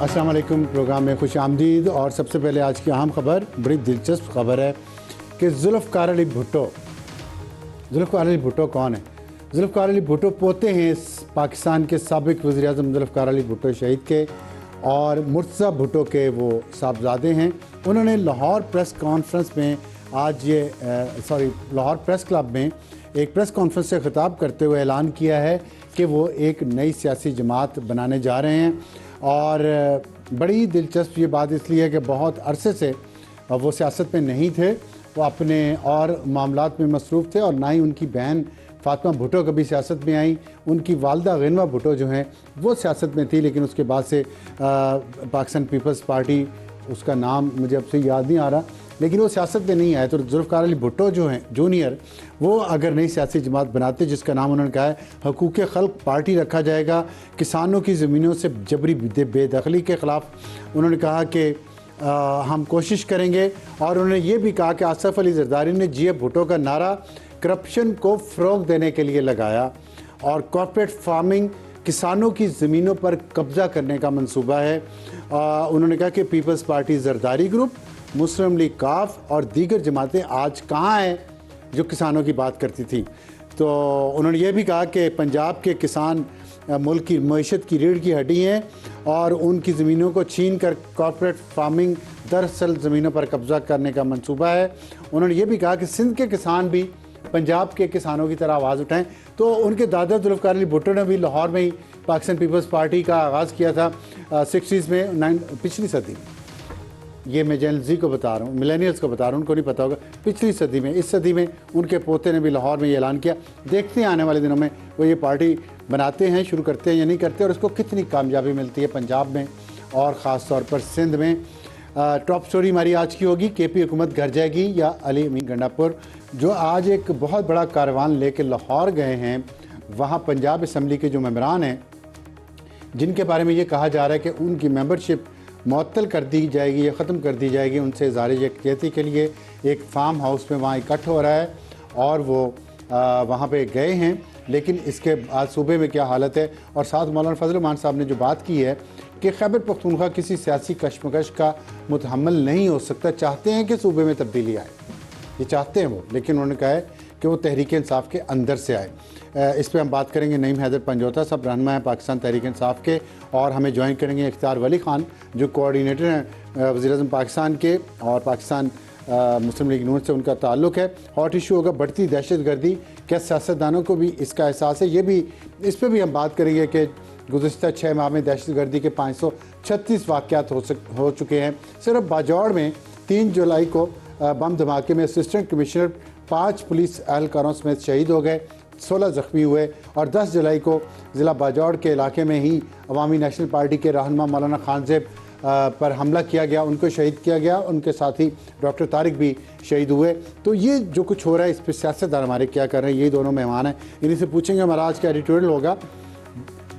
अस्सलाम वालेकुम। प्रोग्राम में खुश आमदीद। और सबसे पहले आज की अहम खबर, बड़ी दिलचस्प खबर है कि जुल्फ़िकार अली भुट्टो कौन है? जुल्फ़िकार अली भुट्टो पोते हैं पाकिस्तान के साबिक़ वज़ीर-ए-आज़म जुल्फ़िकार अली भुट्टो शहीद के और मुर्तज़ा भुट्टो के वो साहबजादे हैं। उन्होंने लाहौर प्रेस कॉन्फ्रेंस में लाहौर प्रेस क्लब में एक प्रेस कॉन्फ्रेंस से ख़िताब करते हुए ऐलान किया है कि वो एक नई सियासी जमात बनाने जा रहे हैं। और बड़ी दिलचस्प ये बात इसलिए है कि बहुत अरसे से वो सियासत में नहीं थे, वो अपने और मामलात में मसरूफ़ थे और ना ही उनकी बहन फ़ातिमा भुट्टो कभी सियासत में आई। उनकी वालदा गिनवा भुट्टो जो हैं वो सियासत में थी, लेकिन उसके बाद से पाकिस्तान पीपल्स पार्टी, उसका नाम मुझे अब से याद नहीं आ रहा, लेकिन वो सियासत में नहीं आए। तो जुल्फ़िकार अली भुट्टो जो हैं जूनियर, वो अगर नई सियासी जमात बनाते जिसका नाम उन्होंने कहा है हकूक़ खल्क़ पार्टी रखा जाएगा, किसानों की ज़मीनों से जबरी बेदखली के ख़िलाफ़ उन्होंने कहा कि हम कोशिश करेंगे। और उन्होंने ये भी कहा कि आसिफ अली ज़रदारी ने जी भुट्टो का नारा करप्शन को फ़रोग़ देने के लिए लगाया और कॉर्पोरेट फार्मिंग, किसानों की ज़मीनों पर कब्ज़ा करने का मंसूबा है। उन्होंने कहा कि पीपल्स पार्टी ज़रदारी ग्रुप, मुस्लिम लीग काफ और दीगर जमातें आज कहाँ हैं जो किसानों की बात करती थी। तो उन्होंने ये भी कहा कि पंजाब के किसान मुल्क की मईशत की रीढ़ की हड्डी हैं और उनकी ज़मीनों को छीन कर कॉर्पोरेट फार्मिंग दरअसल ज़मीनों पर कब्ज़ा करने का मंसूबा है। उन्होंने ये भी कहा कि सिंध के किसान भी पंजाब के किसानों की तरह आवाज़ उठाएं। तो उनके दादा जुल्फ़िकार अली भुट्टो ने भी लाहौर में ही पाकिस्तान पीपल्स पार्टी का आगाज़ किया था 60s में, पिछली सदी में। ये मैं जेन ज़ी को बता रहा हूँ, मिलेनियल्स को बता रहा हूँ, उनको नहीं पता होगा। पिछली सदी में, इस सदी में उनके पोते ने भी लाहौर में ये ऐलान किया। देखते हैं आने वाले दिनों में वो ये पार्टी बनाते हैं, शुरू करते हैं या नहीं करते, और उसको कितनी कामयाबी मिलती है पंजाब में और ख़ास तौर पर सिंध में। टॉप स्टोरी हमारी आज की होगी, KP हुकूमत घर जाएगी या अली अमीन गंडापुर, जो आज एक बहुत बड़ा कारवान लेके लाहौर गए हैं। वहाँ पंजाब असम्बली के जो मेंबरान हैं, जिनके बारे में ये कहा जा रहा है कि उनकी मेंबरशिप मुअत्तल कर दी जाएगी या ख़त्म कर दी जाएगी, उनसे इज़हार यकजहती के लिए एक फार्म हाउस में वहाँ इकट्ठ हो रहा है और वो वहाँ पे गए हैं। लेकिन इसके बाद सूबे में क्या हालत है, और साथ मौलाना फजल रहमान साहब ने जो बात की है कि खैबर पख्तूनख्वा किसी सियासी कशमकश का मुतहम्मिल नहीं हो सकता, चाहते हैं कि सूबे में तब्दीली आए, ये चाहते हैं वो, लेकिन उन्होंने कहा है कि वो तहरीक इंसाफ के अंदर से आए। इस पर हम बात करेंगे। नईम हैदर पंजोता साहब रहनुमा हैं पाकिस्तान तहरीक इंसाफ के, और हमें ज्वाइन करेंगे इख्तियार वली ख़ान जो कोऑर्डिनेटर हैं वज़ीर-ए-आज़म पाकिस्तान के और पाकिस्तान मुस्लिम लीग नून से उनका ताल्लुक़ है। हॉट इशू होगा बढ़ती दहशतगर्दी, क्या सियासतदानों को भी इसका एहसास है, ये भी इस पर भी हम बात करेंगे कि गुज़श्ता 6 माह में दहशतगर्दी के 536 वाक़यात हो चुके हैं। सिर्फ बाजौड़ में 3 जुलाई को बम धमाके में असिस्टेंट कमिश्नर 5 पुलिस एहलकारों समेत शहीद हो गए, 16 ज़ख्मी हुए। और 10 जुलाई को ज़िला बाजौड़ के इलाके में ही अवामी नेशनल पार्टी के रहनुमा मौलाना खानज़ेब पर हमला किया गया, उनको शहीद किया गया, उनके साथ ही डॉक्टर तारिक भी शहीद हुए। तो ये जो कुछ हो रहा है, इस पर सियासतदान हमारे क्या कर रहे हैं, ये दोनों मेहमान हैं, इन्हीं से पूछेंगे। हमारा आज का एडिटोरियल होगा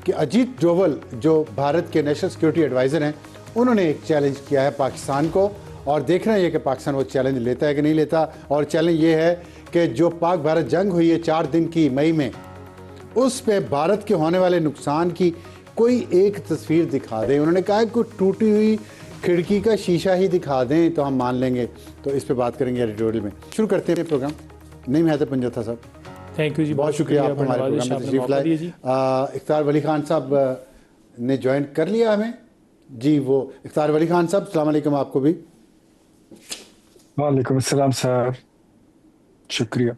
कि अजीत डोवल जो भारत के नेशनल सिक्योरिटी एडवाइज़र हैं, उन्होंने एक चैलेंज किया है पाकिस्तान को, और देखना है कि पाकिस्तान वो चैलेंज लेता है कि नहीं लेता। और चैलेंज ये है कि जो पाक भारत जंग हुई है 4 दिन की मई में, उस पे भारत के होने वाले नुकसान की कोई एक तस्वीर दिखा दें। उन्होंने कहा है कोई टूटी हुई खिड़की का शीशा ही दिखा दें तो हम मान लेंगे। तो इस पे बात करेंगे एडिटोरियल में। शुरू करते हैं प्रोग्राम। नईम हैदर पंजोता साहब, थैंक यू जी, बहुत शुक्रिया आप हमारे प्रोग्राम में तशरीफ लाए। इख्तियार वली ख़ान साहब ने ज्वाइन कर लिया हमें जी। वो इख्तियार वली ख़ान साहब, अस्सलाम वालेकुम। आपको भी वालेकुम अस्सलाम साहब, शुक्रिया।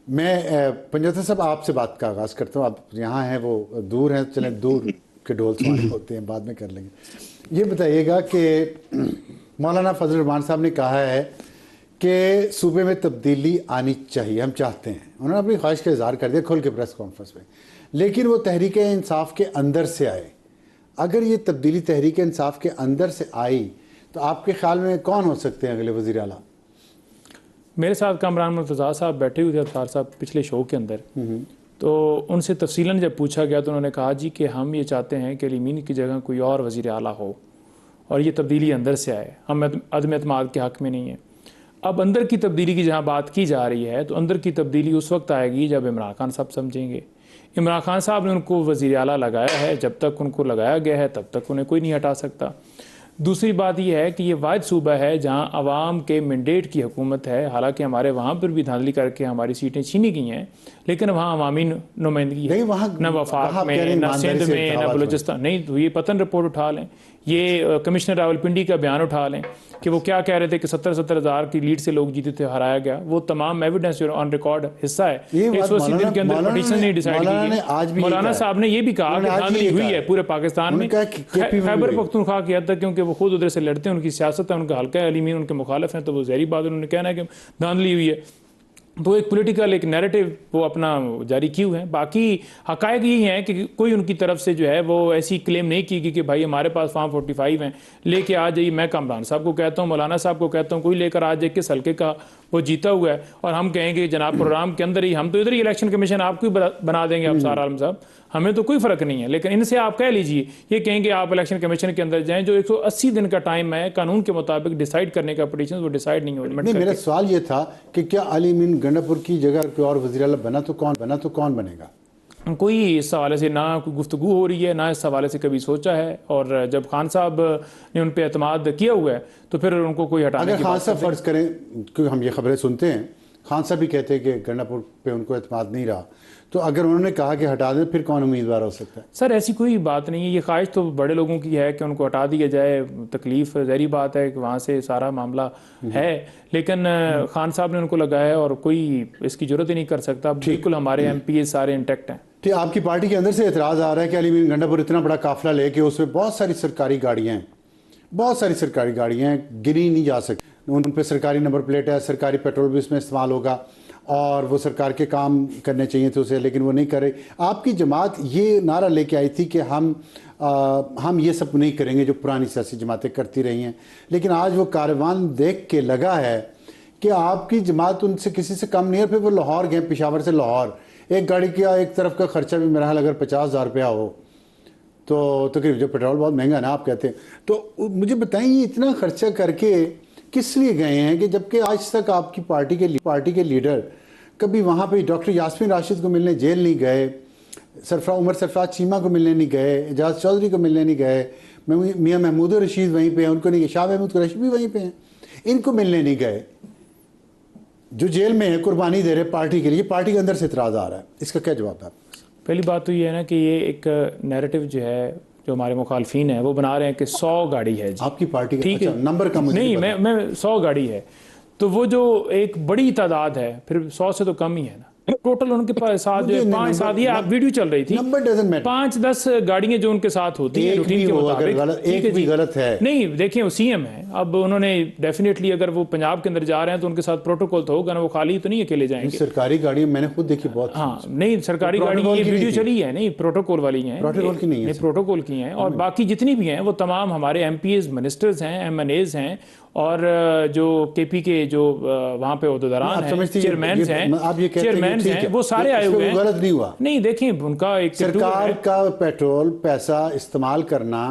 मैं पंजोता साहब आपसे बात का आगाज़ करता हूँ। आप यहाँ हैं, वो दूर हैं, चलें दूर के ढोल सुहाने होते हैं, बाद में कर लेंगे। ये बताइएगा कि मौलाना फजल रहमान साहब ने कहा है कि सूबे में तब्दीली आनी चाहिए, हम चाहते हैं। उन्होंने अपनी ख्वाहिश का इज़हार कर दिया खुल के प्रेस कॉन्फ्रेंस में, लेकिन वो तहरीक इंसाफ के अंदर से आए। अगर ये तब्दीली तहरीक इंसाफ के अंदर से आई तो आपके ख्याल में कौन हो सकते हैं अगले वज़ीर आला? मेरे साथ कामरान मुर्तज़ा साहब बैठे हुए थे अफ्तार साहब पिछले शो के अंदर, तो उनसे तफसीलन जब पूछा गया तो उन्होंने कहा जी कि हम ये चाहते हैं कि अलीमीन की जगह कोई और वज़ीर आला हो और ये तब्दीली अंदर से आए, हम अदम एतमाद के हक़ में नहीं है। अब अंदर की तब्दीली की जहाँ बात की जा रही है तो अंदर की तब्दीली उस वक्त आएगी जब इमरान खान साहब समझेंगे। इमरान खान साहब ने उनको वज़ीर आला लगाया है, जब तक उनको लगाया गया है तब तक उन्हें कोई नहीं हटा सकता। दूसरी बात यह है कि ये वाहिद सूबा है जहाँ अवाम के मैंडेट की हुकूमत है। हालांकि हमारे वहाँ पर भी धांधली करके हमारी सीटें छीनी गई हैं, लेकिन वहाँ अवामी नुमाइंदगी है, न वफाक में, न सिंध में, न बलूचिस्तान। नहीं तो ये पतन रिपोर्ट उठा लें, ये कमिश्नर रावलपिंडी का बयान उठा लें कि वो क्या कह रहे थे कि 70-70 हज़ार की लीड से लोग जीते थे, हराया गया। वो तमाम एविडेंस जो ऑन रिकॉर्ड हिस्सा है। 180 दिन के अंदर पटिशन नहीं डिसाइड की गई। मौलाना साहब ने ये भी कहा कि धांधली हुई है पूरे पाकिस्तान में, खैबर पख्तूनख्वा की हद तक, क्योंकि वो खुद उधर से लड़ते हैं, उनकी सियासत है, उनका हल्का है, अली मीन उनके मुखालिफ हैं, तो वो जहरी बात उन्होंने कहना है कि धांधली हुई है। तो एक पॉलिटिकल एक नैरेटिव वो अपना जारी किए हुए हैं। बाकी हकायक यही हैं कि कोई उनकी तरफ से जो है वो ऐसी क्लेम नहीं की गई कि भाई हमारे पास फॉर्म 45 हैं, लेके आ जाइए। मैं कामरान साहब को कहता हूँ, मौलाना साहब को कहता हूँ, कोई लेकर आ जाए किस हल्के का वो जीता हुआ है, और हम कहेंगे जनाब प्रोग्राम के अंदर ही हम तो इधर ही इलेक्शन कमीशन आपको ही बना देंगे अफसार आलम साहब, हमें तो कोई फ़र्क नहीं है। लेकिन इनसे आप कह लीजिए, ये कहेंगे आप इलेक्शन कमीशन के अंदर जाएं, जो 180 दिन का टाइम है कानून के मुताबिक डिसाइड करने का पटिशन, वो डिसाइड नहीं हो रहा। मेरा सवाल ये था कि क्या अली मीन गंडापुर की जगह कोई और वज़ीर आला बना तो कौन बनेगा? कोई इस हवाले से ना कोई गुफ्तगू हो रही है, ना इस हवाले से कभी सोचा है। और जब खान साहब ने उन पर एतमाद किया हुआ है तो फिर उनको कोई हटाने अगर खान साहब फ़र्ज़ करें, क्योंकि हम ये खबरें सुनते हैं, खान साहब भी कहते हैं कि गंडापुर पे उनको एतमाद नहीं रहा, तो अगर उन्होंने कहा कि हटा दें, फिर कौन उम्मीदवार हो सकता है? सर ऐसी कोई बात नहीं है, ये ख्वाहिश तो बड़े लोगों की है कि उनको हटा दिया जाए। तकलीफ ज़हरी बात है कि वहाँ से सारा मामला है, लेकिन खान साहब ने उनको लगाया और कोई इसकी जरूरत ही नहीं कर सकता। बिल्कुल हमारे MP सारे इंटैक्ट हैं। ठीक, आपकी पार्टी के अंदर से एतराज़ आ रहा है कि अली मीन गंडापुर इतना बड़ा काफिला लेके उसमें बहुत सारी सरकारी गाड़ियाँ हैं, गिनी नहीं जा सकती, उन पर सरकारी नंबर प्लेट है, सरकारी पेट्रोल भी उसमें इस्तेमाल होगा, और वो सरकार के काम करने चाहिए थे उसे, लेकिन वो नहीं करे। आपकी जमात ये नारा लेके आई थी कि हम ये सब नहीं करेंगे जो पुरानी सियासी जमातें करती रही हैं, लेकिन आज वो कारवान देख के लगा है कि आपकी जमात उनसे किसी से कम नहीं है। फिर वो लाहौर गए, पेशावर से लाहौर, एक गाड़ी का एक तरफ का खर्चा भी मेरा ख्याल अगर 50,000 रुपया हो तो तकरीबन, जो पेट्रोल बहुत महंगा ना आप कहते हैं, तो मुझे बताएं ये इतना खर्चा करके किस लिए गए हैं, कि जबकि आज तक आपकी पार्टी के लीडर कभी वहाँ पे डॉक्टर यास्मीन राशिद को मिलने जेल नहीं गए, उमर सरफराज चीमा को मिलने नहीं गए, एजाज चौधरी को मिलने नहीं गए, मियाँ महमूद रशीद वहीं पे हैं, उनको नहीं, शाह महमूद कुरैशी भी वहीं पे हैं, इनको मिलने नहीं गए, जो जेल में है कुर्बानी दे रहे पार्टी के लिए। पार्टी के अंदर से इतराज़ आ रहा है, इसका क्या जवाब है? पहली बात तो ये है ना कि ये एक नैरेटिव जो है, जो हमारे मुखालफीन है वो बना रहे हैं कि 100 गाड़ी है जी। आपकी पार्टी का ठीक है, नंबर का मुझे नहीं, मैं 100 गाड़ी है, तो वो जो एक बड़ी तादाद है, फिर 100 से तो कम ही है ना। टोटल उनके पास साथ जो 5-7, ये आप वीडियो चल रही थी, 5-10 गाड़ियां जो उनके साथ होती है रूटीन के मुताबिक, एक भी गलत है नहीं। देखिए वो CM है, अब उन्होंने डेफिनेटली अगर वो पंजाब के अंदर जा रहे हैं तो उनके साथ प्रोटोकॉल तो होगा ना, वो खाली तो नहीं अकेले जाएंगे। सरकारी गाड़ी मैंने खुद देखी बहुत। हाँ नहीं, सरकारी गाड़ी ये वीडियो चली है, नहीं प्रोटोकॉल वाली है, प्रोटोकॉल की नहीं है, प्रोटोकॉल की हैं। और बाकी जितनी भी हैं वो तमाम हमारे MPs, मिनिस्टर्स हैं, MNAs हैं, और जो KP के जो वहाँ पे ओहदेदारान हैं, चेयरमैन हैं, वो सारे आए हुए हैं। गलत नहीं हुआ। नहीं देखिए, उनका एक सरकार का पेट्रोल पैसा इस्तेमाल करना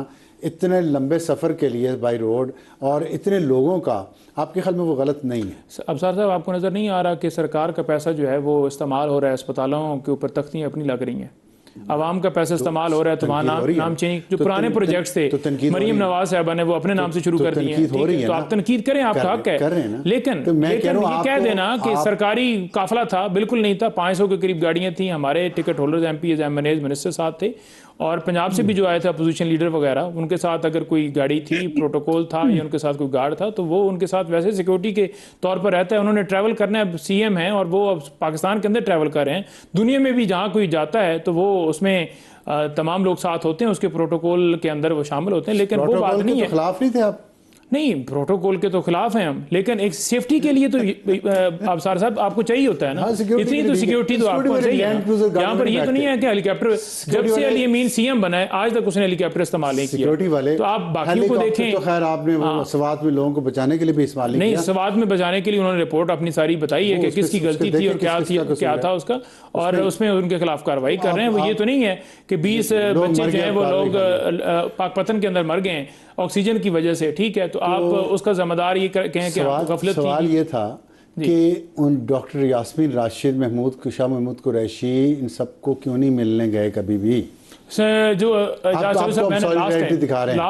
इतने लंबे सफ़र के लिए बाई रोड और इतने लोगों का, आपके ख्याल में वो गलत नहीं है? अफसर साहब, आपको नज़र नहीं आ रहा कि सरकार का पैसा जो है वो इस्तेमाल हो रहा है, अस्पतालों के ऊपर तख्तियाँ अपनी लग रही हैं, आवाम का पैसा इस्तेमाल हो रहा है, तो वहाँ नाम चेंज, जो पुराने प्रोजेक्ट्स थे मरीम नवाज साहबा ने वो अपने नाम से शुरू कर दिए हैं। तो आप तनकीद करें, आपका हक है, लेकिन ये कह देना कि सरकारी काफिला था, बिल्कुल नहीं था। 500 के करीब गाड़ियाँ थी, हमारे ticket holders, MPs, MNAs, minister साथ थे, और पंजाब से भी जो आए थे अपोजिशन लीडर वगैरह, उनके साथ अगर कोई गाड़ी थी, प्रोटोकॉल था, या उनके साथ कोई गार्ड था, तो वो उनके साथ वैसे सिक्योरिटी के तौर पर रहता है। उन्होंने ट्रैवल करना है, CM हैं और वो अब पाकिस्तान के अंदर ट्रैवल कर रहे हैं। दुनिया में भी जहाँ कोई जाता है तो वो उसमें तमाम लोग साथ होते हैं, उसके प्रोटोकॉल के अंदर वो शामिल होते हैं। लेकिन वो बात नहीं है, खिलाफ नहीं थे आप? नहीं, प्रोटोकॉल के तो खिलाफ हैं हम, लेकिन एक सेफ्टी के लिए तो आप साहब आपको चाहिए होता है ना, इतनी तो सिक्योरिटी तो आपको चाहिए। यहाँ पर ये तो नहीं है कि हेलीकॉप्टर, जब से अली अमीन CM बना है आज तक उसने हेलीकॉप्टर इस्तेमाल नहीं किया। सिक्योरिटी वाले तो आप बाकियों को देखें, तो खैर आपने वो सवात में लोगों को बचाने के लिए भी इस्तेमाल नहीं, सवात में बचाने के लिए उन्होंने रिपोर्ट अपनी सारी बताई है कि किसकी गलती थी और क्या था उसका, और उसमें उनके खिलाफ कार्रवाई कर रहे हैं। वो ये तो नहीं है कि 20 बच्चे जो है वो लोग पाकपतन के अंदर मर गए ऑक्सीजन की वजह से, ठीक है, तो आप उसका जिम्मेदार ये कहें कि सवाल ये था कि उन डॉक्टर यास्मीन राशिद, महमूद शाह, महमूद कुरैशी, इन सबको क्यों नहीं मिलने गए कभी भी? जो आप मैंने दिखा रहे हैं।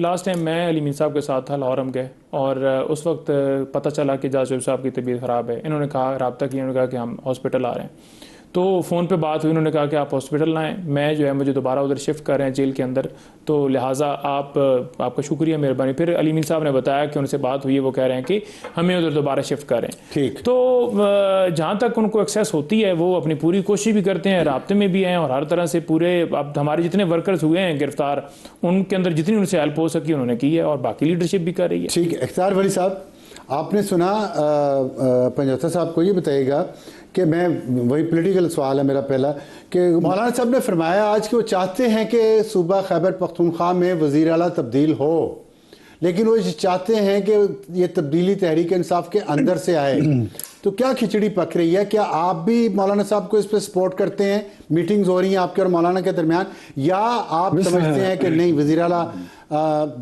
लास्ट टाइम मैं अली मीर साहब के साथ था, लाहौर हम गए, और उस वक्त पता चला कि जासूस साहब की तबीयत ख़राब है। इन्होंने कहा, रब्ता किया, इन्होंने कहा कि हम हॉस्पिटल आ रहे हैं। तो फ़ोन पे बात हुई, उन्होंने कहा कि आप हॉस्पिटल ना आएँ, मैं जो है मुझे दोबारा उधर शिफ्ट कर रहे हैं जेल के अंदर, तो लिहाजा आपका शुक्रिया, मेहरबानी। फिर अली मीर साहब ने बताया कि उनसे बात हुई है, वो कह रहे हैं कि हमें उधर दोबारा शिफ्ट करें। ठीक। तो जहाँ तक उनको एक्सेस होती है वो अपनी पूरी कोशिश भी करते हैं, राब्ते में भी हैं, और हर तरह से पूरे, अब हमारे जितने वर्कर्स हुए हैं गिरफ्तार, उनके अंदर जितनी उनसे हेल्प हो सकी उन्होंने की है, और बाकी लीडरशिप भी कर रही है। ठीक। इख्तियार वली साहब, आपने सुना पंजौथा साहब को ये बताइएगा कि मैं, वही पॉलिटिकल सवाल है मेरा पहला, कि मौलाना साहब ने फरमाया आज कि वो चाहते हैं कि सूबा खैबर पख्तूनख्वा में वज़ीर आला तब्दील हो, लेकिन वो चाहते हैं कि ये तब्दीली तहरीक इंसाफ के अंदर से आए। तो क्या खिचड़ी पक रही है? क्या आप भी मौलाना साहब को इस पर सपोर्ट करते हैं? मीटिंग्स हो रही हैं आपके और मौलाना के दरमियान, या आप समझते हैं कि नहीं, वज़ीर आला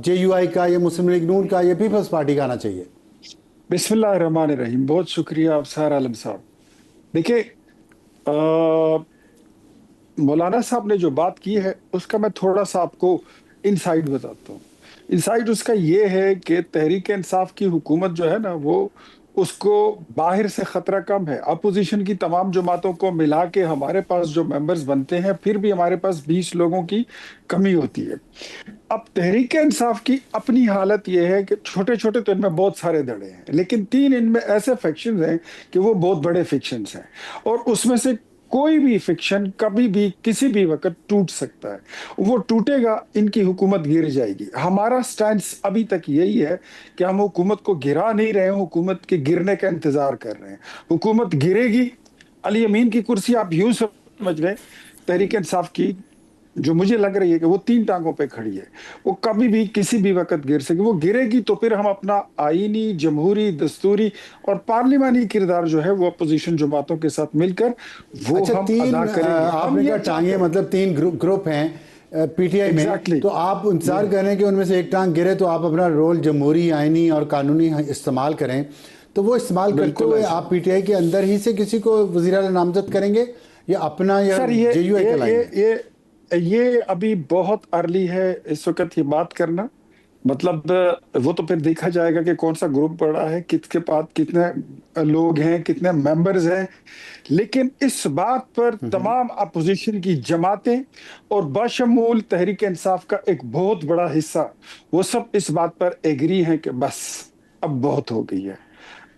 JUI का, या मुस्लिम लीग नून का, या पीपल्स पार्टी का आना चाहिए? बिस्मिल्लाहिर्रहमानिर्रहीम। बहुत शुक्रिया अफसार आलम साहब। देखिए, मौलाना साहब ने जो बात की है उसका मैं थोड़ा सा आपको इनसाइड बताता हूँ। इनसाइड उसका ये है कि तहरीक इंसाफ की हुकूमत जो है ना, वो उसको बाहर से खतरा कम है। अपोजिशन की तमाम जमातों को मिला के हमारे पास जो मेंबर्स बनते हैं, फिर भी हमारे पास 20 लोगों की कमी होती है। अब तहरीक इंसाफ की अपनी हालत यह है कि छोटे छोटे तो इनमें बहुत सारे धड़े हैं, लेकिन 3 इनमें ऐसे फिक्शंस हैं कि वो बहुत बड़े फिक्शंस हैं, और उसमें से कोई भी फिक्शन कभी भी किसी भी वक्त टूट सकता है। वो टूटेगा, इनकी हुकूमत गिर जाएगी। हमारा स्टैंड अभी तक यही है कि हम हुकूमत को गिरा नहीं रहे हैं, हुकूमत के गिरने का इंतजार कर रहे हैं। हुकूमत गिरेगी। अली अमीन की कुर्सी आप यूं समझ लें, तहरीक इंसाफ की, जो मुझे लग रही है कि वो 3 टांगों पे खड़ी है, वो कभी भी किसी भी वक्त गिर सके। वो गिरेगी तो फिर हम अपना आईनी, जमहूरी, दस्तूरी और पार्लिमानी किरदार जो है वो अपोजिशन जमातों के साथ मिलकर वो अच्छा, हम 3 अदा करेंगे। आपने कहा टांगे, मतलब 3 ग्रुप हैं PTI में। Exactly. तो आप इंतजार करें कि उनमें से एक टांग गिरे तो आप अपना रोल जमहूरी, आईनी और कानूनी इस्तेमाल करें। तो वो इस्तेमाल करते हुए आप PTI के अंदर ही से किसी को वज़ीर आला नामजद करेंगे, या अपना, या JUI का लाएंगे? ये अभी बहुत अर्ली है इस वक्त ये बात करना। मतलब वो तो फिर देखा जाएगा कि कौन सा ग्रुप बड़ा है, किसके पास कितने लोग हैं, कितने मेंबर्स हैं। लेकिन इस बात पर तमाम अपोजिशन की जमातें और बशमूल तहरीक इंसाफ का एक बहुत बड़ा हिस्सा, वो सब इस बात पर एग्री हैं कि बस अब बहुत हो गई है।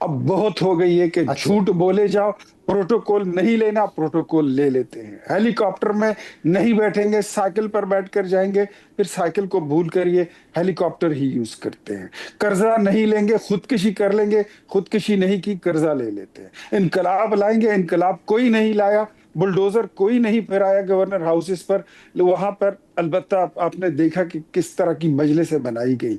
अब बहुत हो गई है कि झूठ बोले जाओ, प्रोटोकॉल नहीं लेना, प्रोटोकॉल ले लेते हैं। हेलीकॉप्टर में नहीं बैठेंगे, साइकिल पर बैठकर जाएंगे, फिर साइकिल को भूल कर ये हेलीकॉप्टर ही यूज करते हैं। कर्जा नहीं लेंगे, खुदकुशी कर लेंगे, खुदकुशी नहीं की, कर्जा ले लेते हैं। इनकलाब लाएंगे, इनकलाब कोई नहीं लाया। बुलडोजर कोई नहीं फिराया गवर्नर हाउसेस पर। वहां पर अलबत्ता आपने देखा कि किस तरह की मजलिसें बनाई गई।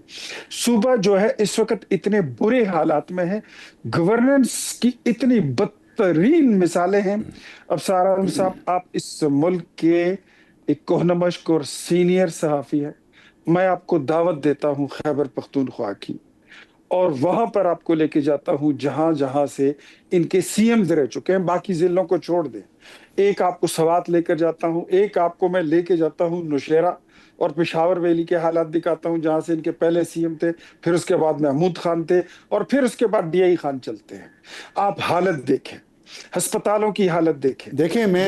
सूबा जो है इस वक्त इतने बुरे हालात में है, गवर्नेंस की इतनी बदतरीन मिसालें हैं। अब सारा साहब, आप इस मुल्क के एक कोहनमश्क और सीनियर सहाफी है। मैं आपको दावत देता हूं खैबर पख्तूनख्वा की, और वहां पर आपको लेके जाता हूं जहां जहां से इनके CMs रह चुके हैं। बाकी जिलों को छोड़ दें, एक आपको सवात लेकर जाता हूं, एक आपको मैं लेके जाता हूं नौशेरा और पेशावर वैली के हालात दिखाता हूं, जहां से इनके पहले CM थे, फिर उसके बाद महमूद खान थे, और फिर उसके बाद DI खान चलते हैं। आप हालत देखें, अस्पतालों की हालत देखें। मैं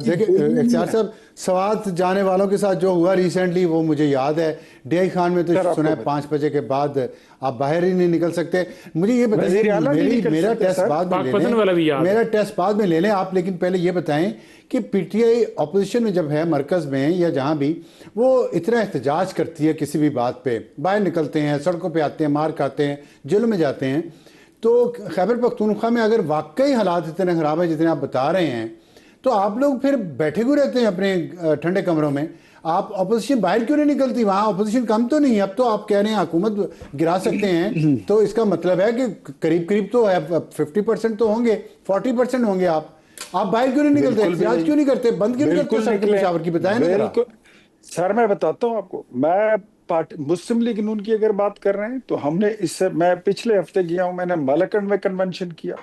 देखिए इख्तियार साहब, सवात जाने वालों के साथ जो हुआ रिसेंटली वो मुझे याद है। DI खान में तो सुना है 5 बजे के बाद आप बाहर ही नहीं निकल सकते। मुझे ये बताइए, मेरा टेस्ट बाद में ले लें आप, लेकिन पहले ये बताएं कि PTI अपोजिशन में जब है, मरकज में या जहां भी, वो इतना एहतजाज करती है किसी भी बात पे, बाहर निकलते हैं, सड़कों पे आते हैं, मार खाते हैं, जेलों में जाते हैं। तो खैबर पख्तूनख्वा में अगर वाकई हालात इतने खराब है जितने आप बता रहे हैं, तो आप लोग फिर बैठे हुए रहते हैं अपने ठंडे कमरों में। आप अपोजिशन बाहर क्यों नहीं निकलती? वहाँ अपोजिशन कम तो नहीं है? अब तो आप कह रहे हैं हुकूमत गिरा सकते हैं, तो इसका मतलब है कि करीब करीब तो है, 50% तो होंगे, 40% होंगे। आप बाहर क्यों नहीं निकलते? एहतजाज क्यों नहीं करते? बंद क्यों नहीं करते सड़कें पेशावर की? बताएं ना। सर मैं बताता हूँ आपको, मैं पार्टी मुस्लिम लीग नून की अगर बात कर रहे हैं तो हमने इससे, मैं पिछले हफ्ते गया हूं, मैंने मालाकंड में कन्वेंशन किया,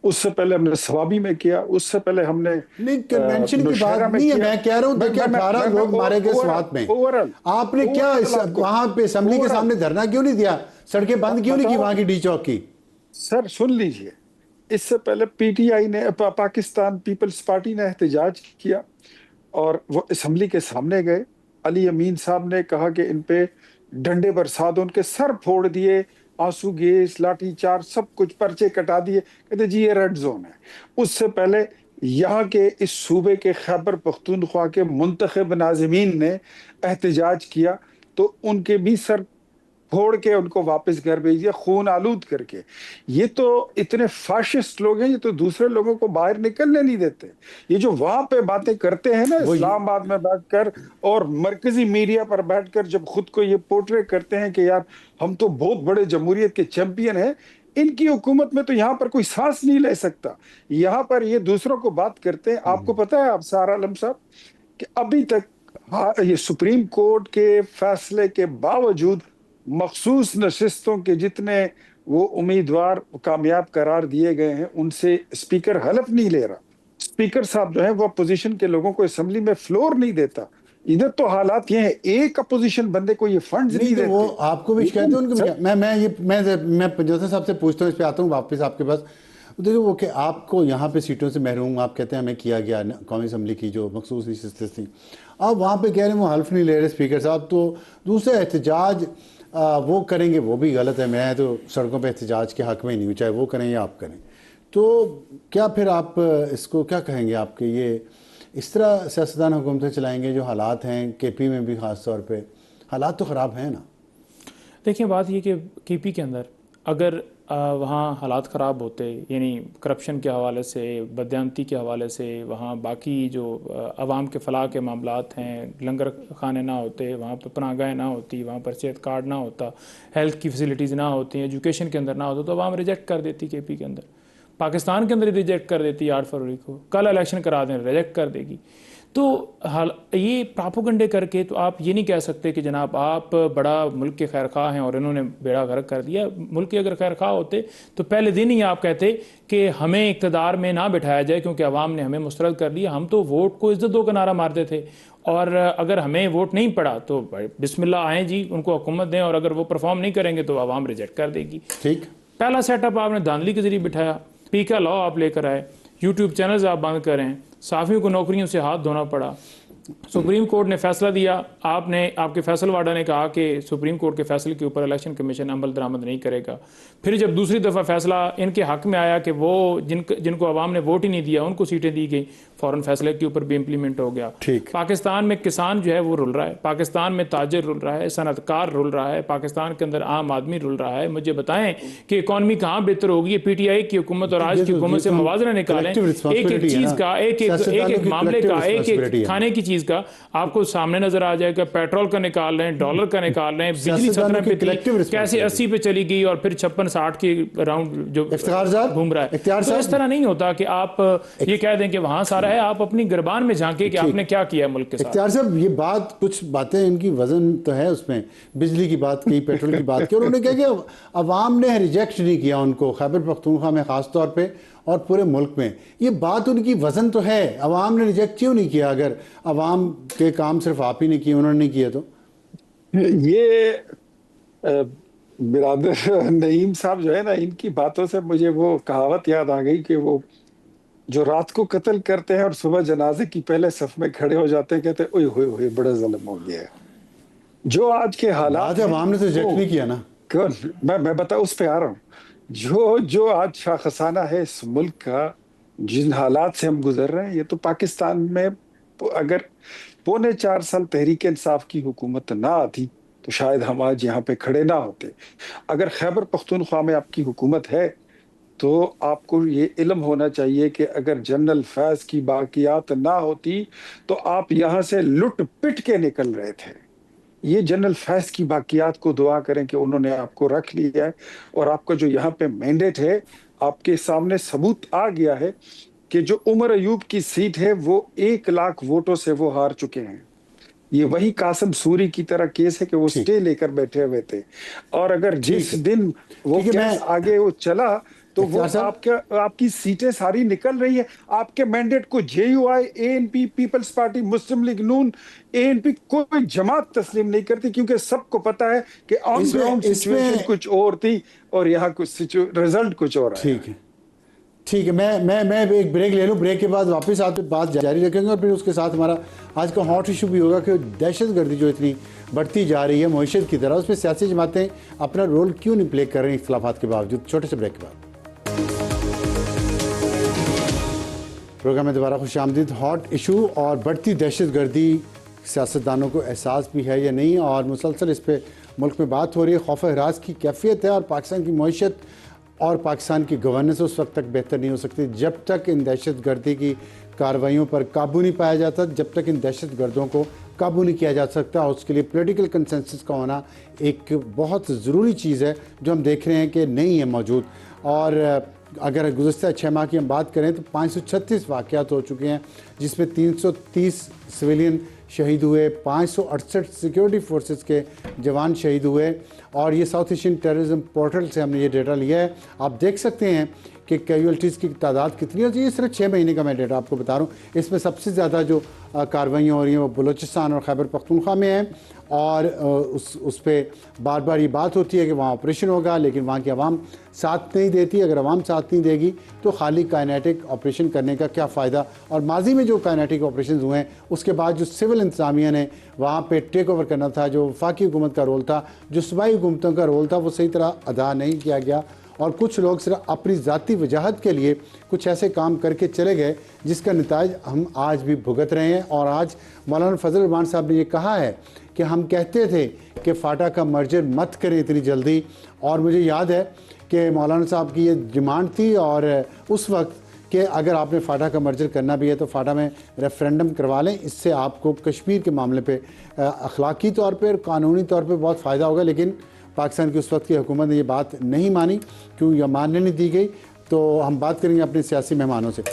उससे पहले हमने सवाबी में किया, उससे पहले हमने नहीं, कन्वेंशन की बात नौशहरा में नहीं है, किया। मैं कह रहा हूं देखिए 18 लोग मारे गए स्वात में, ओवरऑल आपने क्या वहां पे असेंबली के सामने धरना क्यों नहीं दिया, सड़कें बंद क्यों नहीं की वहां की डी चौक की? सर सुन लीजिए, इससे पहले पीटीआई ने, पाकिस्तान पीपल्स पार्टी ने एहतजाज किया और वो असेंबली के सामने गए। अली अमीन साहब ने कहा कि इन पे डंडे बरसा दो, उनके सर फोड़ दिए, आंसू गैस, लाठी चार्ज, सब कुछ, पर्चे कटा दिए, कहते जी ये रेड जोन है। उससे पहले यहाँ के इस सूबे के खैबर पख्तूनख्वा के मुंतखब नाज़िमीन ने एहतजाज किया तो उनके भी सर फोड़ के उनको वापस घर भेज दिया, खून आलूद करके। ये तो इतने फाशिस्ट लोग हैं, ये तो दूसरे लोगों को बाहर निकलने नहीं देते। ये जो वहां पे बातें करते हैं ना इस्लामाबाद में बैठकर और मरकजी मीडिया पर बैठकर, जब खुद को ये पोर्ट्रे करते हैं कि यार हम तो बहुत बड़े जमहूरियत के चैंपियन हैं, इनकी हुकूमत में तो यहाँ पर कोई सांस नहीं ले सकता। यहाँ पर ये दूसरों को बात करते हैं। आपको पता है आप सारा आलम साहब कि अभी तक, हाँ, ये सुप्रीम कोर्ट के फैसले के बावजूद मखसूस नशिस्तों के जितने वो उम्मीदवार कामयाब करार दिए गए हैं, उनसे स्पीकर हलफ नहीं ले रहा। स्पीकर साहब जो है वो अपोजिशन के लोगों को असेंबली में फ्लोर नहीं देता। इधर तो हालात ये है, एक अपोजिशन बंदे को ये फंड्स नहीं देते। वो आपको भी शिकायत है उनकी। मैं जोसेफ साहब से पूछता हूँ, इस पे आता हूँ वापस आपके पास। देखिए वो कि आपको यहाँ पे सीटों से महरूम आप कहते हैं हमें किया गया, कौमी असम्बली की जो मखसूस नशिस्तें थी, अब वहाँ पे कह रहे हैं वो हल्फ नहीं ले रहे स्पीकर साहब, तो दूसरे एहतजाज वो करेंगे, वो भी गलत है। मैं तो सड़कों पे एहतजाज के हक में नहीं हूँ, चाहे वो करें या आप करें। तो क्या फिर आप इसको क्या कहेंगे, आपके ये इस तरह सियासतदान हुकूमतें चलाएंगे जो हालात हैं केपी में भी ख़ास तौर पे हालात तो ख़राब हैं ना? देखिए बात ये कि केपी के अंदर अगर वहाँ हालात ख़राब होते, यानी करप्शन के हवाले से, बदयांती के हवाले से, वहाँ बाकी जो आवाम के फ़लाह के मामलात हैं, लंगर खाने ना होते, वहाँ पर पनाहगाहें ना होती, वहाँ पर सेहत कार्ड ना होता, हेल्थ की फैसिलिटीज़ ना होती, एजुकेशन के अंदर ना होता, तो आवाम रिजेक्ट कर देती केपी के अंदर, पाकिस्तान के अंदर रिजेक्ट कर देती 8 फरवरी को। कल इलेक्शन करा दें रिजेक्ट कर देगी। तो ये प्रोपेगेंडे करके तो आप ये नहीं कह सकते कि जनाब आप बड़ा मुल्क के खैर खा हैं और इन्होंने बेड़ा गर्क कर दिया। मुल्क के अगर खैर खा होते तो पहले दिन ही आप कहते कि हमें इक़्तिदार में ना बिठाया जाए क्योंकि अवाम ने हमें मुस्तरद कर दिया। हम तो वोट को इज्जत दो का नारा मारते थे और अगर हमें वोट नहीं पड़ा तो बिस्मिल्लाह आएँ जी, उनको हुकूमत दें, और अगर वो परफॉर्म नहीं करेंगे तो अवाम रिजेक्ट कर देगी। ठीक, पहला सेटअप आपने धांधली के जरिए बिठाया, पीका लॉ आप लेकर आए, यूट्यूब चैनल्स आप बंद करें, साफियों को नौकरियों से हाथ धोना पड़ा। सुप्रीम कोर्ट ने फैसला दिया, आपके फैसल वाडा ने कहा कि सुप्रीम कोर्ट के फैसले के ऊपर इलेक्शन कमीशन अमल दरामद नहीं करेगा। फिर जब दूसरी दफ़ा फैसला इनके हक में आया कि वो जिनको अवाम ने वोट ही नहीं दिया उनको सीटें दी गई, फ़ौरन फैसले के ऊपर भी इम्प्लीमेंट हो गया। पाकिस्तान में किसान जो है वो रुल रहा है, पाकिस्तान में ताजर रुल रहा है, सनतकार रुल रहा है, पाकिस्तान के अंदर आम आदमी रुल रहा है। मुझे बताएं कि इकॉनमी कहाँ बेहतर होगी? पीटीआई की हुकूमत और आज की हुकूमत से मुवाजना निकालें, एक एक चीज़ का, एक एक मामले का, एक एक खाने की चीज़ का आपको सामने नजर आ जाएगा। पेट्रोल का निकाल रहे हैं, डॉलर का निकाल रहे हैं, बिजली 17 पे थी कैसे 80 पे चली गई और फिर 56-60 के राउंड जो घूम रहा है। तो इस तरह नहीं होता कि आप ये कह दें कि वहां सारा है, आप अपनी गिरबान में झांके कि आपने क्या किया मुल्क के साथ। इख्तियार साहब ये बात, कुछ बातें इनकी वजन तो है उसमें, बिजली की बात की, पेट्रोल की बात की, और उन्होंने कहा कि अवाम ने रिजेक्ट नहीं किया उनको, खैबर पख्तूनख्वा में खास तौर पे और पूरे मुल्क में। ये बात उनकी वजन तो है, अवाम ने रिजेक्ट क्यों नहीं किया? अगर अवाम के काम सिर्फ आप ही ने किए, उन्होंने नहीं किए तो? ये बिरादर नईम साहब जो है ना, इनकी बातों से मुझे वो कहावत याद आ गई कि वो जो रात को कत्ल करते हैं और सुबह जनाजे की पहले सफ में खड़े हो जाते हैं, कहते हैं ओए होए होए बड़ा ज़ुल्म हो गया है। जो आज के हालात, अवाम ने तो रिजेक्ट नहीं किया ना। मैं बता उस पे आ रहा हूँ। जो आज शाखसाना है इस मुल्क का, जिन हालात से हम गुजर रहे हैं, ये तो पाकिस्तान में अगर 4.25 साल तहरीक इंसाफ की हुकूमत ना आती तो शायद हम आज यहाँ पे खड़े ना होते। अगर खैबर पख्तूनख्वा में आपकी हुकूमत है तो आपको ये इल्म होना चाहिए कि अगर जनरल फैज की बाकियात ना होती तो आप यहाँ से लुट पिट के निकल रहे थे। ये जनरल फैज की बाकियात को दुआ करें कि उन्होंने आपको रख लिया है और आपका जो यहाँ पे मैंडेट है, आपके सामने सबूत आ गया है कि जो उमर अयूब की सीट है वो 1 लाख वोटों से वो हार चुके हैं। ये वही कासिम सूरी की तरह केस है कि वो ठीक स्टे लेकर बैठे हुए थे, और अगर जिस ठीक है दिन वो ठीक है। केस आगे वो चला तो वो इख्तियार साहब, आपकी सीटें सारी निकल रही है। आपके मैंडेट को जेयूआई, एएनपी, पीपल्स पार्टी, मुस्लिम लीग नून, एएनपी, कोई जमात तस्लीम नहीं करती, क्योंकि सबको पता है कि ऑन ग्राउंड इसमें सिचुएशन इसमें कुछ और थी और यहाँ कुछ रिजल्ट कुछ और आया। ठीक है ठीक है। मैं एक ब्रेक ले लूँ, ब्रेक के बाद वापस आते बात जारी रखेंगे और फिर उसके साथ हमारा आज का हॉट इशू भी होगा कि दहशतगर्दी जो इतनी बढ़ती जा रही है मईशत की तरह, उसमें सियासी जमातें अपना रोल क्यों नहीं प्ले कर रही इख्तिलाफात के बावजूद। छोटे से ब्रेक के बाद प्रोग्राम में दोबारा खुश आमदीद। हॉट इशू और बढ़ती दहशतगर्दी, सियासतदानों को एहसास भी है या नहीं, और मुसलसल इस पर मुल्क में बात हो रही है। खौफ हरास की कैफियत है और पाकिस्तान की मईशत और पाकिस्तान की गवर्नेंस उस वक्त तक बेहतर नहीं हो सकती जब तक इन दहशतगर्दी की कार्रवाइयों पर काबू नहीं पाया जाता, जब तक इन दहशतगर्दों को काबू नहीं किया जा सकता। उसके लिए पॉलिटिकल कंसेंसस का होना एक बहुत ज़रूरी चीज़ है जो हम देख रहे हैं कि नहीं है मौजूद। और अगर गुज़श्ता 6 माह की हम बात करें तो 536 वाक़यात हो चुके हैं, जिसमें 330 सिविलियन शहीद हुए, 568 सिक्योरिटी फोर्सेस के जवान शहीद हुए। और ये साउथ एशियन टेररिज्म पोर्टल से हमने ये डेटा लिया है। आप देख सकते हैं कि कैजुअल्टीज़ की तादाद कितनी होती है। ये सिर्फ 6 महीने का मैं डेटा आपको बता रहा हूँ। इसमें सबसे ज़्यादा जो कार्रवाइयाँ हो रही हैं वो बलूचिस्तान और खैबर पख्तूनख्वा में हैं, और उस पर बार बार ये बात होती है कि वहाँ ऑपरेशन होगा, लेकिन वहाँ की आवाम साथ नहीं देती। अगर आवाम साथ नहीं देगी तो खाली काइनेटिक ऑपरेशन करने का क्या फ़ायदा। और माजी में जो काइनेटिक ऑपरेशन हुए हैं उसके बाद जो सिविल इंतज़ामिया ने वहाँ पे टेक ओवर करना था, जो वफाकी हुकूमत का रोल था, जो सूबाई हुकूमतों का रोल था, वो सही तरह अदा नहीं किया गया। और कुछ लोग सिर्फ अपनी ज़ाती वजाहत के लिए कुछ ऐसे काम करके चले गए जिसका नताज हम आज भी भुगत रहे हैं। और आज मौलाना फजल रहमान साहब ने ये कहा है कि हम कहते थे कि फाटा का मर्जर मत करें इतनी जल्दी, और मुझे याद है कि मौलाना साहब की ये डिमांड थी और उस वक्त कि अगर आपने फाटा का मर्जर करना भी है तो फाटा में रेफरेंडम करवा लें, इससे आपको कश्मीर के मामले पे अखलाकी तौर पर, कानूनी तौर पर बहुत फ़ायदा होगा। लेकिन पाकिस्तान की उस वक्त की हुकूमत ने ये बात नहीं मानी, क्यों या मानने नहीं दी गई। तो हम बात करेंगे अपने सियासी मेहमानों से।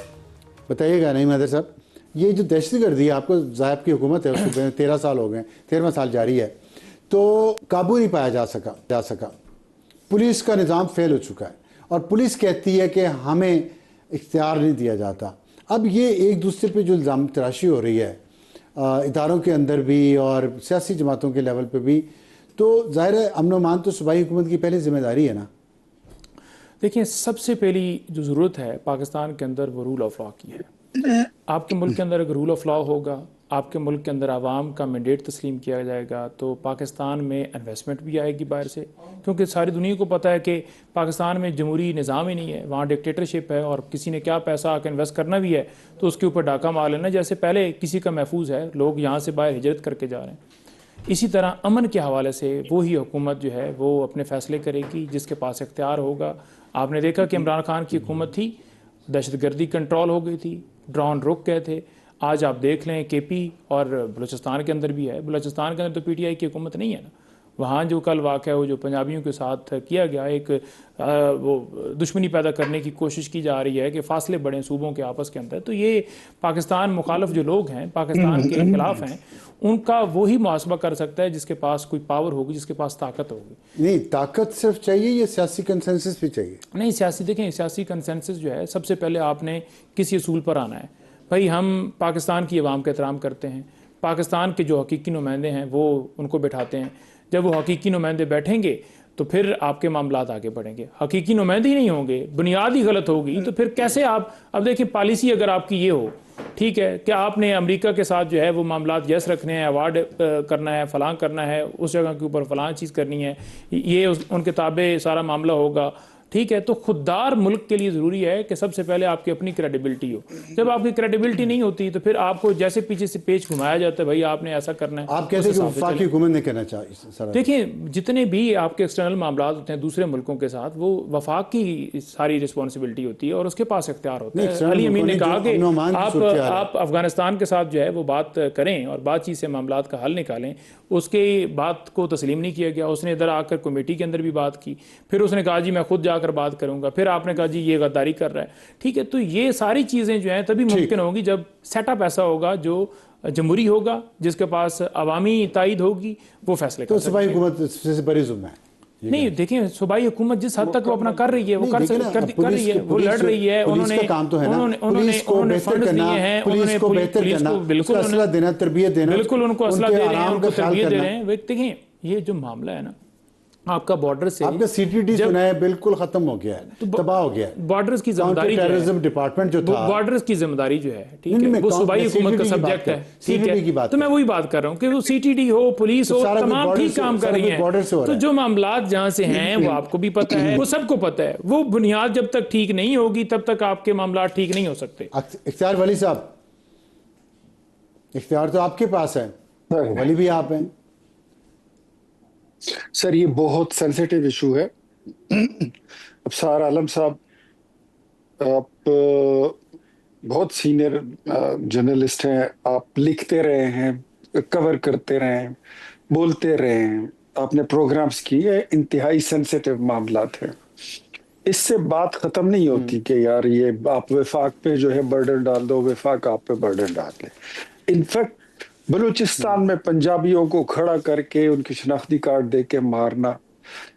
बताइएगा नहीं मैदर साहब, ये जो दहशतगर्दी है, आपको ज़ायब की हुकूमत है उसको 13 साल हो गए, 13वां साल जारी है, तो काबू नहीं पाया जा सका। पुलिस का निज़ाम फेल हो चुका है और पुलिस कहती है कि हमें इख्तियार नहीं दिया जाता। अब ये एक दूसरे पे जो इल्ज़ाम तराशी हो रही है इदारों के अंदर भी और सियासी जमातों के लेवल पे भी, तो ज़ाहिर है अमन अमान तो सूबाई हुकूमत की पहली जिम्मेदारी है ना। देखिए, सबसे पहली जो ज़रूरत है पाकिस्तान के अंदर वो रूल ऑफ लॉ की है। आपके मुल्क के अंदर अगर रूल ऑफ लॉ होगा, आपके मुल्क के अंदर आवाम का मैंडेट तस्लीम किया जाएगा, तो पाकिस्तान में इन्वेस्टमेंट भी आएगी बाहर से। क्योंकि सारी दुनिया को पता है कि पाकिस्तान में जमहूरी निज़ाम ही नहीं है, वहाँ डिक्टेटरशिप है, और किसी ने क्या पैसा आकर इन्वेस्ट करना भी है तो उसके ऊपर डाका मार लेना, जैसे पहले किसी का महफूज है, लोग यहाँ से बाहर हिजरत करके जा रहे हैं। इसी तरह अमन के हवाले से वही हुकूमत जो है वो अपने फ़ैसले करेगी जिसके पास इख्तियार होगा। आपने देखा कि इमरान खान की हुकूमत थी, दहशतगर्दी कंट्रोल हो गई थी, ड्रोन रुक गए थे। आज आप देख लें केपी और बलूचिस्तान के अंदर भी है, बलूचिस्तान के अंदर तो पीटीआई की हुकूमत नहीं है ना। वहाँ जो कल वाक़या वो जो पंजाबियों के साथ किया गया, एक वो दुश्मनी पैदा करने की कोशिश की जा रही है कि फासले बढ़ें सूबों के आपस के अंदर, तो ये पाकिस्तान मुखालफ जो लोग हैं, पाकिस्तान के खिलाफ हैं, उनका वही मुहासबा कर सकता है जिसके पास कोई पावर होगी, जिसके पास ताकत होगी। नहीं, ताकत सिर्फ चाहिए, ये सियासी कंसेंसस भी चाहिए। नहीं, देखें, सियासी कंसेंसस जो है, सबसे पहले आपने किसी असूल पर आना है। भाई, हम पाकिस्तान की आवाम का एहतराम करते हैं, पाकिस्तान के जो हकीकी नुमाइंदे हैं वो उनको बैठाते हैं। जब वो हकीकी नुमाइंदे बैठेंगे तो फिर आपके मामलात आगे बढ़ेंगे। हकीकी नुमाइंदे ही नहीं होंगे, बुनियाद ही गलत होगी, तो फिर कैसे आप, अब देखिए पॉलिसी अगर आपकी ये हो, ठीक है, कि आपने अमेरिका के साथ जो है वो मामलात यस रखने हैं, अवार्ड करना है, फलां करना है, उस जगह के ऊपर फलां चीज़ करनी है, ये उनके ताबे सारा मामला होगा, ठीक है। तो खुददार मुल्क के लिए ज़रूरी है कि सबसे पहले आपकी अपनी क्रेडिबिलिटी हो। जब आपकी क्रेडिबिलिटी नहीं होती तो फिर आपको जैसे पीछे से पेच घुमाया जाता है, भाई आपने ऐसा करना है। आप कहते हैं कि वफाकी हुकूमत ने कहना चाहिए। देखिए, जितने भी आपके एक्सटर्नल मामला होते हैं दूसरे मुल्कों के साथ, वो वफाक की सारी रिस्पॉन्सिबिलिटी होती है और उसके पास इख्तियार होता है। अली अमीन ने कहा कि आप अफगानिस्तान के साथ जो है वो बात करें और बातचीत से मामलात का हल निकालें। उसके बात को तस्लीम नहीं किया गया। उसने इधर आकर कमेटी के अंदर भी बात की, फिर उसने कहा जी मैं खुद जाकर बुलाकर बात करूंगा, फिर आपने कहा जी ये गद्दारी कर रहा है। ठीक है, तो ये सारी चीज़ें जो हैं तभी मुमकिन होगी जब सेटअप ऐसा होगा जो जमहूरी होगा, जिसके पास अवामी तायद होगी, वो फैसले तो कर सूबाई हुकूमत से बड़ी जुम्मा है। नहीं, देखिए सूबाई हुकूमत जिस हद तक वो अपना कर रही है वो कर रही है, वो लड़ रही है। पुलिस का काम तो है ना, पुलिस को बेहतर करना, पुलिस को बेहतर करना, बिल्कुल असला देना, तरबियत देना, बिल्कुल उनको असला दे रहे हैं, उनको तरबियत दे करना। रहे हैं। देखिए ये जो मामला है ना आपका बॉर्डर से, आपका सीटीडी सुना है बिल्कुल खत्म हो गया है, तबाह हो गया है। बॉर्डर्स की जिम्मेदारी जो है, टेररिज्म डिपार्टमेंट जो था, बॉर्डर्स की जिम्मेदारी जो है, ठीक है, वो सूबाई हुकूमत का सब्जेक्ट है। ठीक है, तो मैं वही बात कर रहा हूँ कि वो सीटीडी हो, पुलिस हो, तमाम ठीक काम कर रही है। तो जो मामलात जहाँ से हैं वो आपको भी पता है, वो सबको पता है। वो बुनियाद जब तक ठीक नहीं होगी तब तक आपके मामलात ठीक नहीं हो सकते। इख्तियार वली साहब, इख्तियार तो आपके पास है, वली भी आप हैं सर। ये बहुत सेंसिटिव इशू है। अफसार आलम साहब, आप बहुत सीनियर जर्नलिस्ट हैं, आप लिखते रहे हैं, कवर करते रहे हैं, बोलते रहे हैं, आपने प्रोग्राम्स किए, इंतहाई सेंसिटिव मामलात हैं। इससे बात खत्म नहीं होती कि यार ये आप वफाक पे जो है बर्डन डाल दो, वफाक आप पे बर्डन डाल दे। इनफैक्ट बलूचिस्तान में पंजाबियों को खड़ा करके उनकी शनाख्ती कार्ड दे के मारना,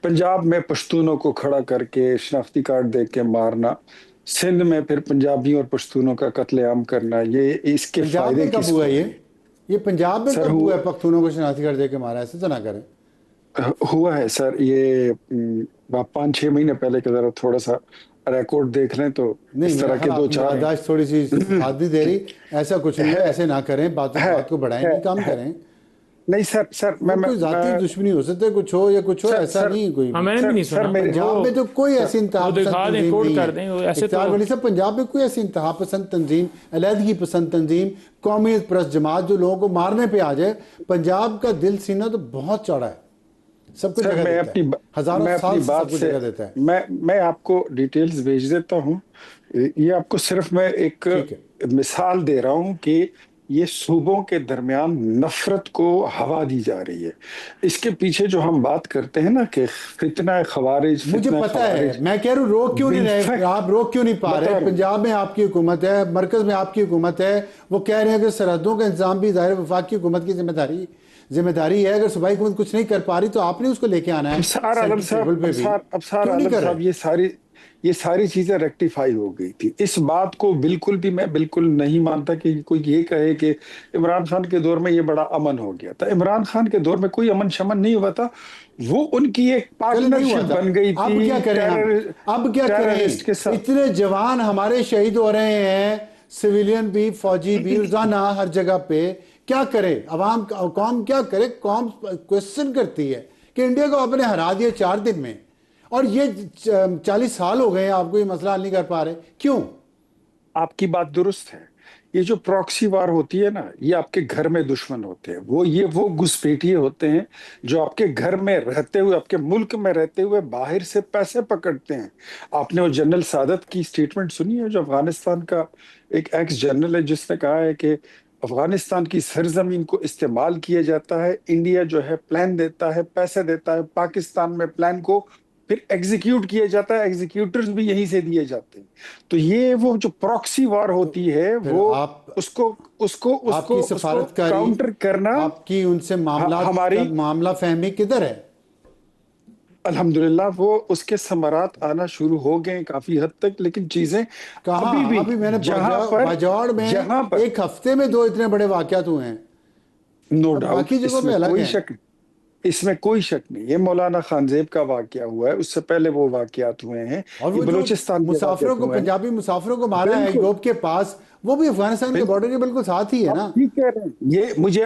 पंजाब में पश्तूनों को खड़ा करके शनाख्ती कार्ड दे के मारना, सिंध में फिर पंजाबियों और पश्तूनों का कत्लेआम करना, ये इसके फायदे कब हुआ? ये पंजाब में कब हुआ है पख्तूनों को शनाख्ती कार्ड दे के मारा? ऐसे तो ना करें। हुआ है सर, ये 5-6 महीने पहले का जरा थोड़ा सा रिकॉर्ड देख लें तो इस तरह के दो चार याददाश्त थोड़ी सी साथ नहीं दे रही। ऐसा कुछ नहीं है, ऐसे ना करें, बात को बढ़ाएं, काम करें। नहीं सर, मैं कोई जाती दुश्मनी हो सकती है, कुछ हो या कुछ हो, ऐसा नहीं कोई। मैंने भी नहीं सुना पंजाब में तो कोई ऐसी इंतहा पसंद पंजाब में कोई ऐसी इंतहा पसंद तंजीम, अलहदगी पसंद तंजीम, कौमियत परस्त जमात जो लोगों को मारने पे आ जाए। पंजाब का दिल सीना तो बहुत चौड़ा है, सबको जगह देता है, हजारों साल से सबको जगह देता है। मैं आपको डिटेल्स भेज देता हूँ। ये आपको सिर्फ मैं एक मिसाल दे रहा हूँ कि ये सूबों के दरमियान नफरत को हवा दी जा रही है। इसके पीछे जो हम बात करते हैं ना कि फितना खवारिज, मुझे पता है, मैं कह रहा हूँ रोक क्यों नहीं रहे आप, रोक क्यों नहीं पा रहे? पंजाब में आपकी हुकूमत है, मरकज में आपकी हुकूमत है, वो कह रहे हैं कि सरहदों का इंतजाम भी ज़ाहिर वफाक की हुकूमत की जिम्मेदारी है। अगर सूबाई हुकूमत कुछ नहीं कर पा रही तो आपने उसको लेके आना है। अफसार आलम साहब, ये सारी चीजें रेक्टिफाई हो गई थी। इस बात को मैं बिल्कुल नहीं मानता कि कोई ये कहे कि इमरान खान के दौर में ये बड़ा अमन हो गया था। इमरान खान के दौर में कोई अमन शमन नहीं हुआ था, वो उनकी एक पार्टनरशिप बन गई थी। अब क्या करें? इतने जवान हमारे शहीद हो रहे हैं, सिविलियन भी, फौजी भी, रोजाना हर जगह पे। क्या करे अवाम, कौम क्या करे? कौम क्वेश्चन करती है कि इंडिया को आपने हरा दिया 4 दिन में, और ये 40 साल हो गए आपको ये मसला हल नहीं कर पा रहे, क्यों? आपकी बात दुरुस्त है। ये जो प्रॉक्सी वार होती है ना, ये आपके घर में दुश्मन होते हैं। वो घुसपैठिए होते हैं जो आपके घर में रहते हुए, आपके मुल्क में रहते हुए बाहर से पैसे पकड़ते हैं। आपने वो जनरल सादत की स्टेटमेंट सुनी है, जो अफगानिस्तान का एक एक्स जनरल है, जिसने कहा है कि अफगानिस्तान की सरजमीन को इस्तेमाल किया जाता है, इंडिया जो है प्लान देता है, पैसे देता है, पाकिस्तान में प्लान को फिर एग्जीक्यूट किया जाता है, एग्जीक्यूटर्स भी यहीं से दिए जाते हैं। तो ये वो जो प्रॉक्सी वार होती है, वो उसको काउंटर करना, आपकी उनसे मामला फहमी किधर है? अल्हम्दुलिल्लाह वो उसके समरात आना शुरू हो गए काफी हद तक, लेकिन चीजें अभी मैंने बाजौड़ में एक हफ्ते में 2 इतने बड़े वाकयात हुए हैं। नो डाउट, बाकी जगहों पे अलग है, इसमें कोई शक नहीं। ये मौलाना खानजेब का वाकया हुआ है, उससे पहले वो वाकयात हुए हैं। और वो बलूचिस्तान मुसाफिरों को, पंजाबी मुसाफिरों को मारा है यूरोप के पास, वो भी अफगानिस्तान के बॉर्डर के बिल्कुल साथ ही है ना। ठीक कह रहे हैं। ये मुझे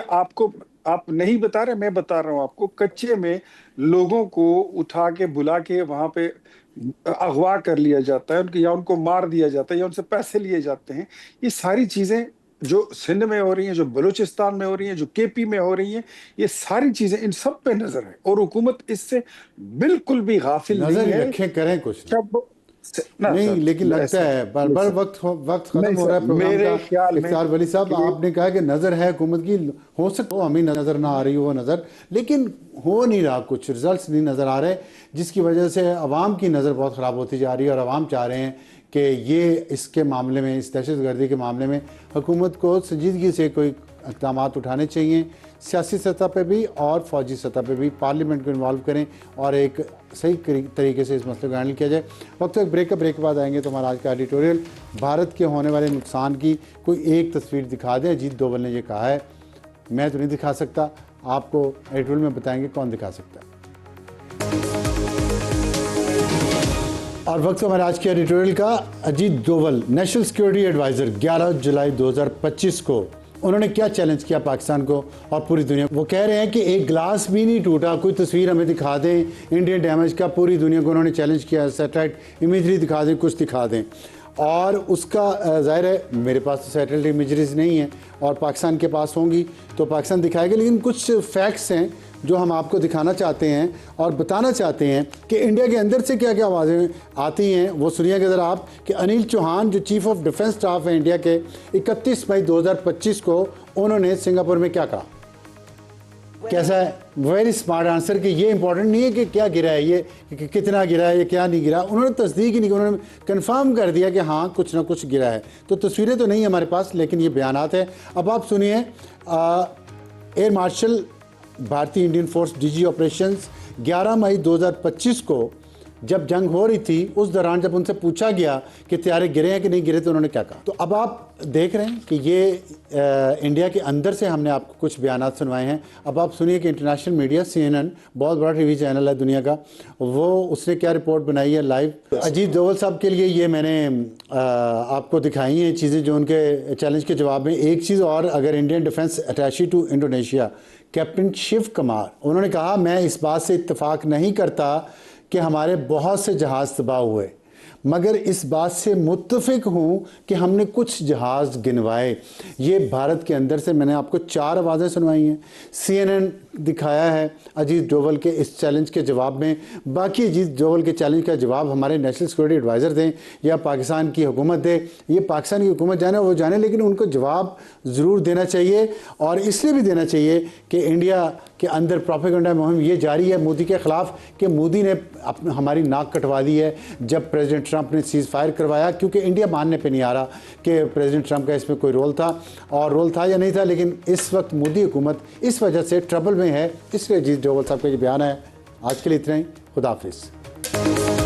आप नहीं बता रहे, मैं बता रहा हूँ आपको। कच्चे में लोगों को उठा के बुला के वहां पे अगवा कर लिया जाता है, या उनको मार दिया जाता है, या उनसे पैसे लिए जाते हैं। ये सारी चीजें जो सिंध में हो रही हैं, जो बलूचिस्तान में हो रही हैं, जो केपी में हो रही हैं, ये सारी चीजें इन सब पे नजर है, और हुकूमत इससे बिल्कुल भी गाफिल नहीं है। रखे करें कुछ नहीं, सर, लेकिन लगता है बार बार वक्त खत्म नहीं हो रहा है सर, प्रोग्राम मेरे का। ख्याल में इफ्तार वली साहब, कि आपने कहा कि नज़र है हुकूमत की, हो सकता हो हमें नज़र ना आ रही हो वो नज़र, लेकिन हो नहीं रहा, कुछ रिजल्ट्स नहीं नज़र आ रहे, जिसकी वजह से अवाम की नज़र बहुत ख़राब होती जा रही है और अवाम चाह रहे हैं कि ये इसके मामले में, इस दहशतगर्दी के मामले में हुकूमत को संजीदगी से कोई इक़दाम उठाने चाहिए, सियासी सतह पे भी और फौजी सतह पे भी, पार्लियामेंट को इन्वॉल्व करें और एक सही तरीके से इस मसले को हैंडल किया जाए। वक्त एक ब्रेक के बाद आएंगे तो हमारा आज का एडिटोरियल भारत के होने वाले नुकसान की कोई एक तस्वीर दिखा दें। अजीत डोवल ने ये कहा है, मैं तो नहीं दिखा सकता, आपको एडिटोरियल में बताएंगे कौन दिखा सकता है। और वक्त हमारे आज के एडिटोरियल का, Ajit Doval national security adviser, 11 जुलाई 2025 को उन्होंने क्या चैलेंज किया पाकिस्तान को और पूरी दुनिया को। वो कह रहे हैं कि एक गिलास भी नहीं टूटा, कोई तस्वीर हमें दिखा दें इंडियन डैमेज का, पूरी दुनिया को उन्होंने चैलेंज किया, सैटेलाइट इमेजरी दिखा दें, कुछ दिखा दें। और उसका ज़ाहिर है मेरे पास तो सैटेलाइट इमेजरीज नहीं है और पाकिस्तान के पास होंगी तो पाकिस्तान दिखाएगा, लेकिन कुछ फैक्ट्स हैं जो हम आपको दिखाना चाहते हैं और बताना चाहते हैं कि इंडिया के अंदर से क्या क्या आवाज़ें आती हैं। वो सुनिएगा ज़रा आप कि अनिल चौहान जो चीफ ऑफ डिफेंस स्टाफ है इंडिया के, 31 मई 2025 को उन्होंने सिंगापुर में क्या कहा। कैसा है, वेरी स्मार्ट आंसर कि ये इंपॉर्टेंट नहीं है कि क्या गिरा है, ये कि कितना गिरा है, ये क्या नहीं गिरा। उन्होंने तस्दीक ही नहीं, उन्होंने कंफर्म कर दिया कि हाँ कुछ ना कुछ गिरा है। तो तस्वीरें तो नहीं हमारे पास, लेकिन ये बयानात है। अब आप सुनिए, एयर मार्शल भारतीय इंडियन फोर्स डीजी ऑपरेशंस 11 मई 2025 को जब जंग हो रही थी, उस दौरान जब उनसे पूछा गया कि तैयारे गिरे हैं कि नहीं गिरे, तो उन्होंने क्या कहा। तो अब आप देख रहे हैं कि ये इंडिया के अंदर से हमने आपको कुछ बयानात सुनवाए हैं। अब आप सुनिए कि इंटरनेशनल मीडिया, CNN बहुत बड़ा टीवी चैनल है दुनिया का, वो उसने क्या रिपोर्ट बनाई है लाइव। अजीत डोवल साहब के लिए ये मैंने आपको दिखाई हैं चीज़ें जो उनके चैलेंज के जवाब में। एक चीज़ और, अगर Indian defence attache to Indonesia captain Shiv Kumar, उन्होंने कहा मैं इस बात से इत्तेफाक नहीं करता कि हमारे बहुत से जहाज़ तबाह हुए, मगर इस बात से मुत्तफिक हूँ कि हमने कुछ जहाज़ गिनवाए। ये भारत के अंदर से मैंने आपको 4 आवाज़ें सुनवाई हैं। CNN दिखाया है अजीत डोवल के इस चैलेंज के जवाब में। बाकी अजीत डोवल के चैलेंज का जवाब हमारे नेशनल सिक्योरिटी एडवाइज़र दें या पाकिस्तान की हुकूमत दे, ये पाकिस्तान की हुकूमत जाने वो जाने, लेकिन उनको जवाब ज़रूर देना चाहिए। और इसलिए भी देना चाहिए कि इंडिया के अंदर प्रोपेगेंडा मुहिम ये जारी है मोदी के ख़िलाफ़ कि मोदी ने हमारी नाक कटवा दी है जब प्रेसिडेंट ट्रंप ने सीज़ फायर करवाया, क्योंकि इंडिया मानने पे नहीं आ रहा कि प्रेसिडेंट ट्रंप का इसमें कोई रोल था, और रोल था या नहीं था। लेकिन इस वक्त मोदी हुकूमत इस वजह से ट्रबल में है, इसलिए अजीत डोवल साहब का ये बयान है। आज के लिए इतना ही, खुदा हाफिज़।